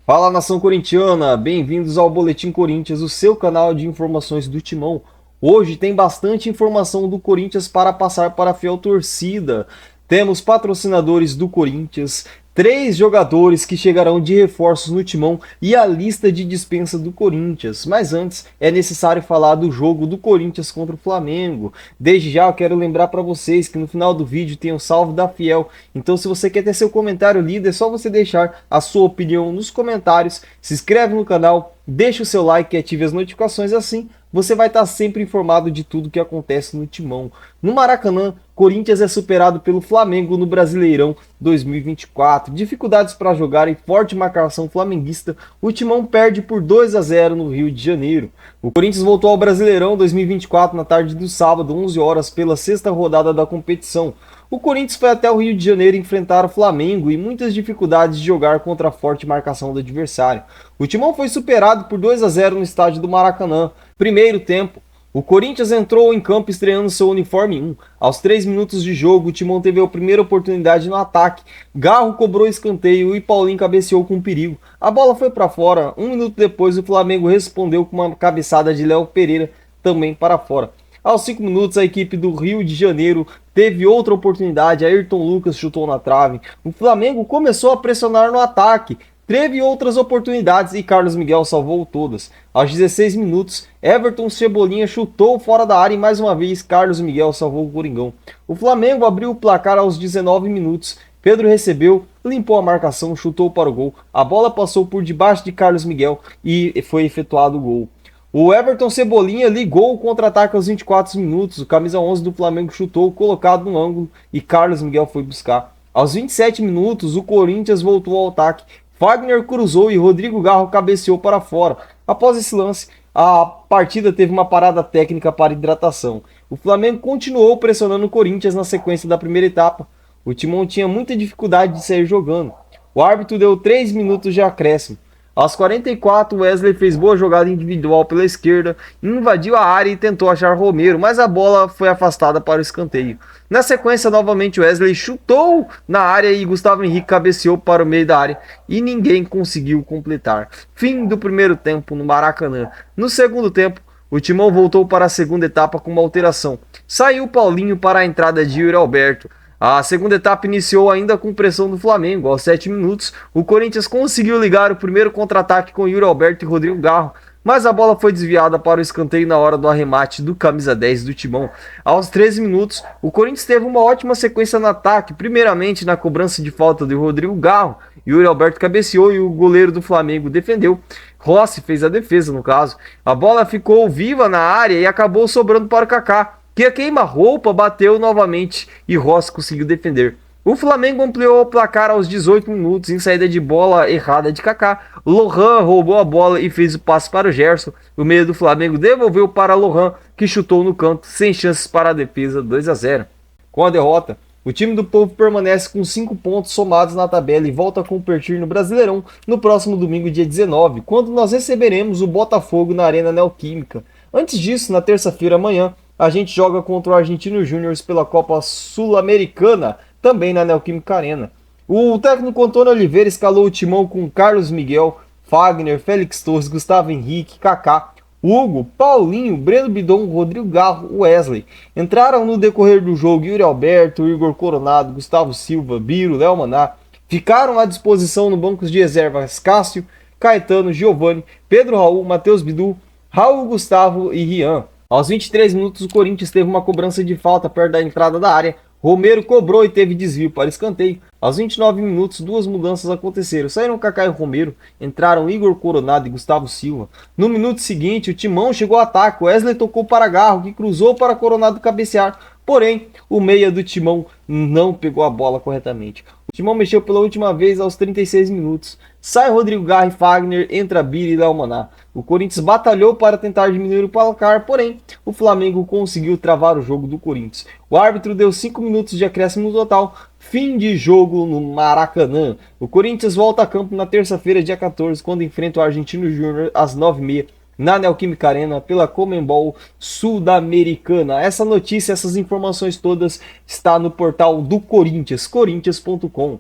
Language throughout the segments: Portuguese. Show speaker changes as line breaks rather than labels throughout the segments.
Fala, nação corintiana, bem-vindos ao Boletim Corinthians, o seu canal de informações do Timão. Hoje tem bastante informação do Corinthians para passar para a fiel torcida. Temos patrocinadores do Corinthians, 3 jogadores que chegarão de reforços no Timão e a lista de dispensa do Corinthians. Mas antes é necessário falar do jogo do Corinthians contra o Flamengo. Desde já eu quero lembrar para vocês que no final do vídeo tem o salve da Fiel. Então se você quer ter seu comentário lido, é só você deixar a sua opinião nos comentários, se inscreve no canal, deixa o seu like e ative as notificações, assim você vai estar sempre informado de tudo que acontece no Timão. No Maracanã, Corinthians é superado pelo Flamengo no Brasileirão 2024. Dificuldades para jogar e forte marcação flamenguista, o Timão perde por 2-0 no Rio de Janeiro. O Corinthians voltou ao Brasileirão 2024 na tarde do sábado, 11 horas, pela sexta rodada da competição. O Corinthians foi até o Rio de Janeiro enfrentar o Flamengo e muitas dificuldades de jogar contra a forte marcação do adversário. O Timão foi superado por 2-0 no estádio do Maracanã. Primeiro tempo, o Corinthians entrou em campo estreando seu uniforme 1. Aos 3 minutos de jogo, o Timão teve a primeira oportunidade no ataque. Garro cobrou escanteio e Paulinho cabeceou com perigo. A bola foi para fora. 1 minuto depois, o Flamengo respondeu com uma cabeçada de Léo Pereira, também para fora. Aos 5 minutos, a equipe do Rio de Janeiro teve outra oportunidade. Ayrton Lucas chutou na trave. O Flamengo começou a pressionar no ataque. Teve outras oportunidades e Carlos Miguel salvou todas. Aos 16 minutos, Everton Cebolinha chutou fora da área e mais uma vez Carlos Miguel salvou o Coringão. O Flamengo abriu o placar aos 19 minutos. Pedro recebeu, limpou a marcação, chutou para o gol. A bola passou por debaixo de Carlos Miguel e foi efetuado o gol. O Everton Cebolinha ligou o contra-ataque aos 24 minutos. O camisa 11 do Flamengo chutou, colocado no ângulo, e Carlos Miguel foi buscar. Aos 27 minutos, o Corinthians voltou ao ataque. Fagner cruzou e Rodrigo Garro cabeceou para fora. Após esse lance, a partida teve uma parada técnica para hidratação. O Flamengo continuou pressionando o Corinthians na sequência da primeira etapa. O Timão tinha muita dificuldade de sair jogando. O árbitro deu 3 minutos de acréscimo. Aos 44, Wesley fez boa jogada individual pela esquerda, invadiu a área e tentou achar Romero, mas a bola foi afastada para o escanteio. Na sequência, novamente Wesley chutou na área e Gustavo Henrique cabeceou para o meio da área e ninguém conseguiu completar. Fim do primeiro tempo no Maracanã. No segundo tempo, o Timão voltou para a segunda etapa com uma alteração. Saiu Paulinho para a entrada de Yuri Alberto. A segunda etapa iniciou ainda com pressão do Flamengo. Aos 7 minutos, o Corinthians conseguiu ligar o primeiro contra-ataque com Yuri Alberto e Rodrigo Garro, mas a bola foi desviada para o escanteio na hora do arremate do camisa 10 do Timão. Aos 13 minutos, o Corinthians teve uma ótima sequência no ataque, primeiramente na cobrança de falta de Rodrigo Garro. Yuri Alberto cabeceou e o goleiro do Flamengo defendeu. Rossi fez a defesa, no caso. A bola ficou viva na área e acabou sobrando para o Kaká, que a queima-roupa bateu novamente e Rossi conseguiu defender. O Flamengo ampliou o placar aos 18 minutos em saída de bola errada de Kaká. Lohan roubou a bola e fez o passe para o Gerson. O meio do Flamengo devolveu para Lohan, que chutou no canto, sem chances para a defesa, 2-0. Com a derrota, o time do Povo permanece com 5 pontos somados na tabela e volta a competir no Brasileirão no próximo domingo, dia 19, quando nós receberemos o Botafogo na Arena Neoquímica. Antes disso, na terça-feira amanhã, a gente joga contra o Argentino Júnior pela Copa Sul-Americana, também na Neoquímica Arena. O técnico Antônio Oliveira escalou o Timão com Carlos Miguel, Fagner, Félix Torres, Gustavo Henrique, Kaká, Hugo, Paulinho, Breno Bidon, Rodrigo Garro, Wesley. Entraram no decorrer do jogo Yuri Alberto, Igor Coronado, Gustavo Silva, Biro, Léo Maná. Ficaram à disposição no banco de reservas Cássio, Caetano, Giovani, Pedro Raul, Matheus Bidu, Raul Gustavo e Rian. Aos 23 minutos, o Corinthians teve uma cobrança de falta perto da entrada da área. Romero cobrou e teve desvio para escanteio. Aos 29 minutos, 2 mudanças aconteceram. Saíram Kaká e Romero, entraram Igor Coronado e Gustavo Silva. No minuto seguinte, o Timão chegou ao ataque. Wesley tocou para Garro, que cruzou para Coronado cabecear. Porém, o meia do Timão não pegou a bola corretamente. O Timão mexeu pela última vez aos 36 minutos. Sai Rodrigo Garro e Fagner, entra Bira e Léo Maná. O Corinthians batalhou para tentar diminuir o placar, porém, o Flamengo conseguiu travar o jogo do Corinthians. O árbitro deu 5 minutos de acréscimo total. Fim de jogo no Maracanã. O Corinthians volta a campo na terça-feira, dia 14, quando enfrenta o Argentino Júnior às 9h30. Na Neoquímica Arena pela Conmebol Sul-Americana. Essa notícia, essas informações todas está no portal do Corinthians, corinthians.com.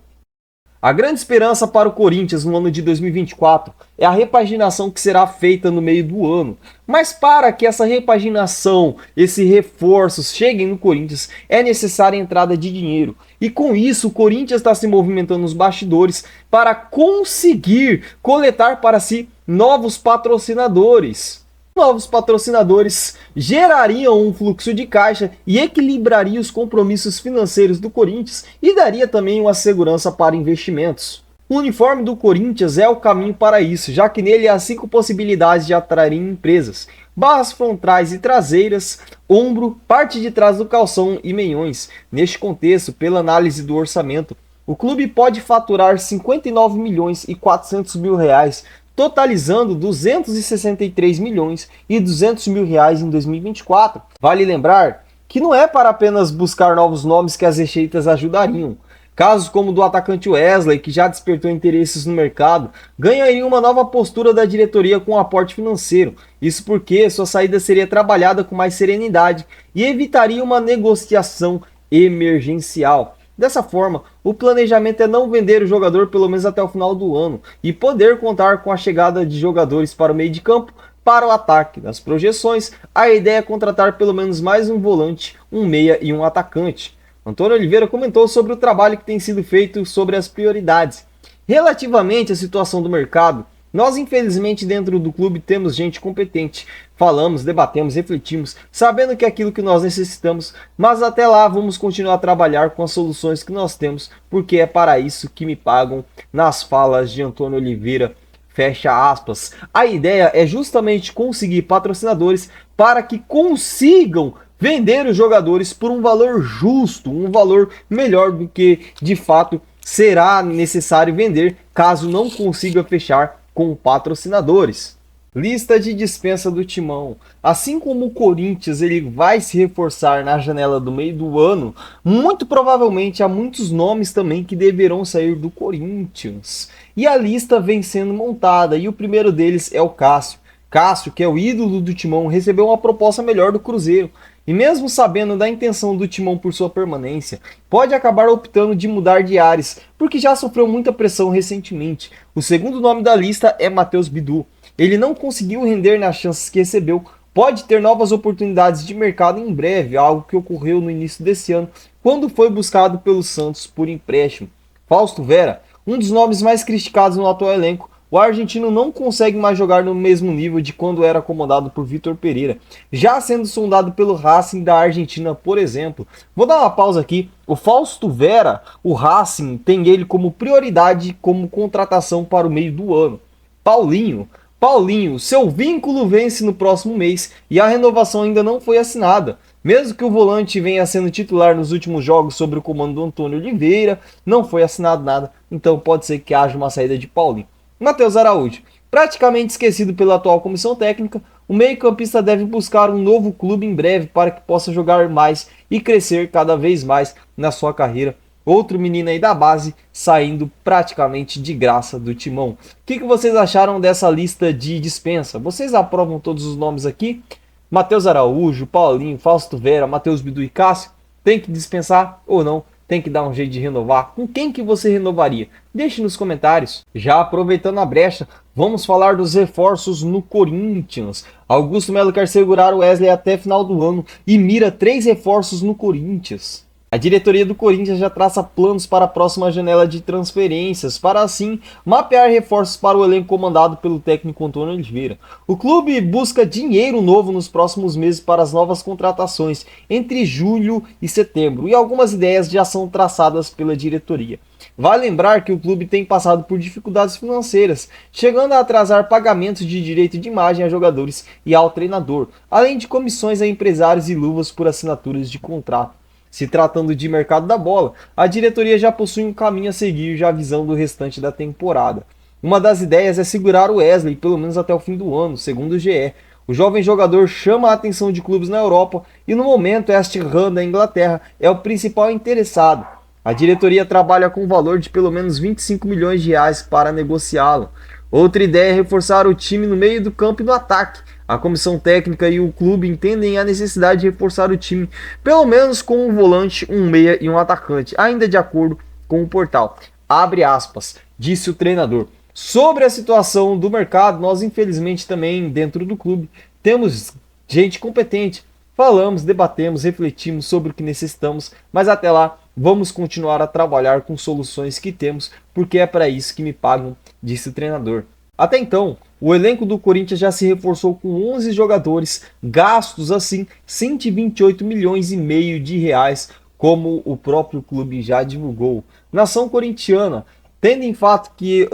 A grande esperança para o Corinthians no ano de 2024 é a repaginação que será feita no meio do ano. Mas para que essa repaginação, esses reforços cheguem no Corinthians, é necessária a entrada de dinheiro. E com isso, o Corinthians está se movimentando nos bastidores para conseguir coletar para si novos patrocinadores. Novos patrocinadores gerariam um fluxo de caixa e equilibraria os compromissos financeiros do Corinthians e daria também uma segurança para investimentos. O uniforme do Corinthians é o caminho para isso, já que nele há 5 possibilidades de atrair empresas: barras frontais e traseiras, ombro, parte de trás do calção e meiões. Neste contexto, pela análise do orçamento, o clube pode faturar 59 milhões e 400 mil reais, totalizando 263 milhões e 200 mil reais em 2024. Vale lembrar que não é para apenas buscar novos nomes que as receitas ajudariam. Casos como o do atacante Wesley, que já despertou interesses no mercado, ganharia uma nova postura da diretoria com um aporte financeiro. Isso porque sua saída seria trabalhada com mais serenidade e evitaria uma negociação emergencial. Dessa forma, o planejamento é não vender o jogador pelo menos até o final do ano e poder contar com a chegada de jogadores para o meio de campo, para o ataque. Nas projeções, a ideia é contratar pelo menos mais um volante, um meia e um atacante. Antônio Oliveira comentou sobre o trabalho que tem sido feito sobre as prioridades. Relativamente à situação do mercado, nós infelizmente dentro do clube temos gente competente. Falamos, debatemos, refletimos, sabendo que é aquilo que nós necessitamos, mas até lá vamos continuar a trabalhar com as soluções que nós temos, porque é para isso que me pagam, nas falas de Antônio Oliveira. Fecha aspas. A ideia é justamente conseguir patrocinadores para que consigam vender os jogadores por um valor justo, um valor melhor do que de fato será necessário vender caso não consiga fechar com patrocinadores. Lista de dispensa do Timão. Assim como o Corinthians ele vai se reforçar na janela do meio do ano, muito provavelmente há muitos nomes também que deverão sair do Corinthians. E a lista vem sendo montada e o primeiro deles é o Cássio. Cássio, que é o ídolo do Timão, recebeu uma proposta melhor do Cruzeiro. E mesmo sabendo da intenção do Timão por sua permanência, pode acabar optando de mudar de ares, porque já sofreu muita pressão recentemente. O segundo nome da lista é Matheus Bidu. Ele não conseguiu render nas chances que recebeu, pode ter novas oportunidades de mercado em breve, algo que ocorreu no início desse ano, quando foi buscado pelo Santos por empréstimo. Fausto Vera, um dos nomes mais criticados no atual elenco, o argentino não consegue mais jogar no mesmo nível de quando era acomodado por Vitor Pereira, já sendo sondado pelo Racing da Argentina, por exemplo. Vou dar uma pausa aqui. O Fausto Vera, o Racing, tem ele como prioridade como contratação para o meio do ano. Paulinho, seu vínculo vence no próximo mês e a renovação ainda não foi assinada. Mesmo que o volante venha sendo titular nos últimos jogos sob o comando do Antônio Oliveira, não foi assinado nada, então pode ser que haja uma saída de Paulinho. Matheus Araújo, praticamente esquecido pela atual comissão técnica, o meio-campista deve buscar um novo clube em breve para que possa jogar mais e crescer cada vez mais na sua carreira. Outro menino aí da base saindo praticamente de graça do Timão. O que vocês acharam dessa lista de dispensa? Vocês aprovam todos os nomes aqui? Matheus Araújo, Paulinho, Fausto Vera, Matheus Bidu e Cássio? Tem que dispensar ou não? Tem que dar um jeito de renovar? Com quem que você renovaria? Deixe nos comentários. Já aproveitando a brecha, vamos falar dos reforços no Corinthians. Augusto Melo quer segurar o Wesley até final do ano e mira 3 reforços no Corinthians. A diretoria do Corinthians já traça planos para a próxima janela de transferências, para assim mapear reforços para o elenco comandado pelo técnico Antônio Oliveira. O clube busca dinheiro novo nos próximos meses para as novas contratações, entre julho e setembro, e algumas ideias já são traçadas pela diretoria. Vale lembrar que o clube tem passado por dificuldades financeiras, chegando a atrasar pagamentos de direito de imagem a jogadores e ao treinador, além de comissões a empresários e luvas por assinaturas de contrato. Se tratando de mercado da bola, a diretoria já possui um caminho a seguir já visando o restante da temporada. Uma das ideias é segurar o Wesley pelo menos até o fim do ano, segundo o GE. O jovem jogador chama a atenção de clubes na Europa e no momento West Ham da Inglaterra é o principal interessado. A diretoria trabalha com um valor de pelo menos 25 milhões de reais para negociá-lo. Outra ideia é reforçar o time no meio do campo e no ataque. A comissão técnica e o clube entendem a necessidade de reforçar o time, pelo menos com um volante, um meia e um atacante, ainda de acordo com o portal. abre aspas, disse o treinador. Sobre a situação do mercado, nós infelizmente também dentro do clube temos gente competente. Falamos, debatemos, refletimos sobre o que necessitamos, mas até lá vamos continuar a trabalhar com soluções que temos, porque é para isso que me pagam, disse o treinador. Até então, o elenco do Corinthians já se reforçou com 11 jogadores, gastos assim 128 milhões e meio de reais, como o próprio clube já divulgou. Nação corintiana, tendo em fato que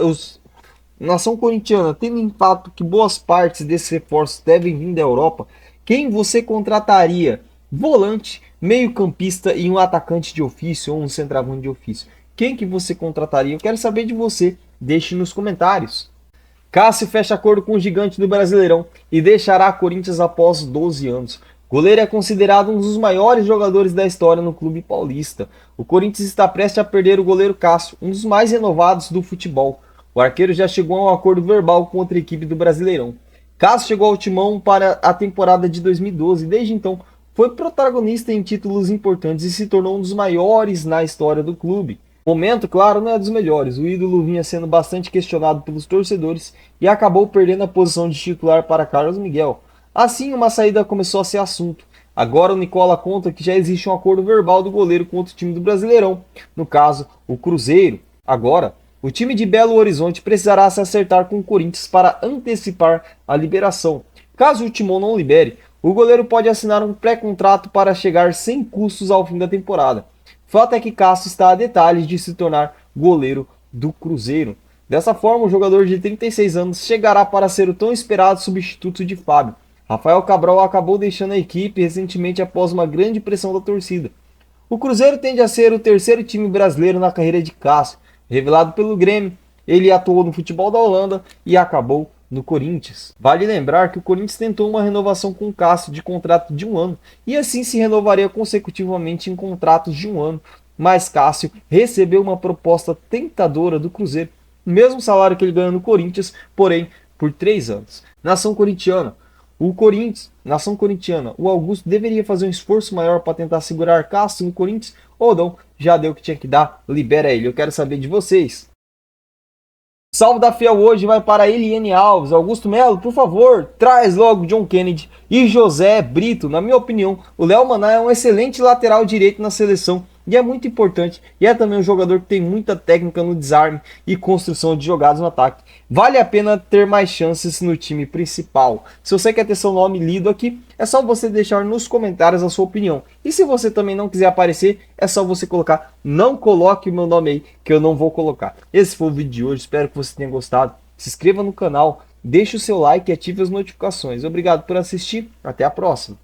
boas partes desses reforços devem vir da Europa, quem você contrataria? Volante, meio-campista e um atacante de ofício ou um centroavante de ofício. Quem que você contrataria? Eu quero saber de você. Deixe nos comentários. Cássio fecha acordo com o gigante do Brasileirão e deixará Corinthians após 12 anos. Goleiro é considerado um dos maiores jogadores da história no clube paulista. O Corinthians está prestes a perder o goleiro Cássio, um dos mais renovados do futebol. O arqueiro já chegou a um acordo verbal com outra equipe do Brasileirão. Cássio chegou ao Timão para a temporada de 2012 e desde então foi protagonista em títulos importantes e se tornou um dos maiores na história do clube. O momento, claro, não é dos melhores. O ídolo vinha sendo bastante questionado pelos torcedores e acabou perdendo a posição de titular para Carlos Miguel. Assim, uma saída começou a ser assunto. Agora o Nicola conta que já existe um acordo verbal do goleiro com outro time do Brasileirão, no caso, o Cruzeiro. Agora, o time de Belo Horizonte precisará se acertar com o Corinthians para antecipar a liberação. Caso o Timão não libere, o goleiro pode assinar um pré-contrato para chegar sem custos ao fim da temporada. Fato é que Cássio está a detalhes de se tornar goleiro do Cruzeiro. Dessa forma, o jogador de 36 anos chegará para ser o tão esperado substituto de Fábio. Rafael Cabral acabou deixando a equipe recentemente após uma grande pressão da torcida. O Cruzeiro tende a ser o terceiro time brasileiro na carreira de Cássio. Revelado pelo Grêmio, ele atuou no futebol da Holanda e acabou no Corinthians. Vale lembrar que o Corinthians tentou uma renovação com o Cássio de contrato de 1 ano e assim se renovaria consecutivamente em contratos de 1 ano, mas Cássio recebeu uma proposta tentadora do Cruzeiro, o mesmo salário que ele ganhou no Corinthians, porém por 3 anos. Nação corintiana, o Augusto deveria fazer um esforço maior para tentar segurar Cássio no Corinthians ou não? Já deu o que tinha que dar, libera ele. Eu quero saber de vocês. Salve da Fiel hoje vai para Eliane Alves. Augusto Melo, por favor, traz logo John Kennedy e José Brito. Na minha opinião, o Léo Maná é um excelente lateral direito na seleção e é muito importante. E é também um jogador que tem muita técnica no desarme e construção de jogadas no ataque. Vale a pena ter mais chances no time principal. Se você quer ter seu nome lido aqui, é só você deixar nos comentários a sua opinião. E se você também não quiser aparecer, é só você colocar, não coloque o meu nome aí, que eu não vou colocar. Esse foi o vídeo de hoje, espero que você tenha gostado. Se inscreva no canal, deixe o seu like e ative as notificações. Obrigado por assistir, até a próxima.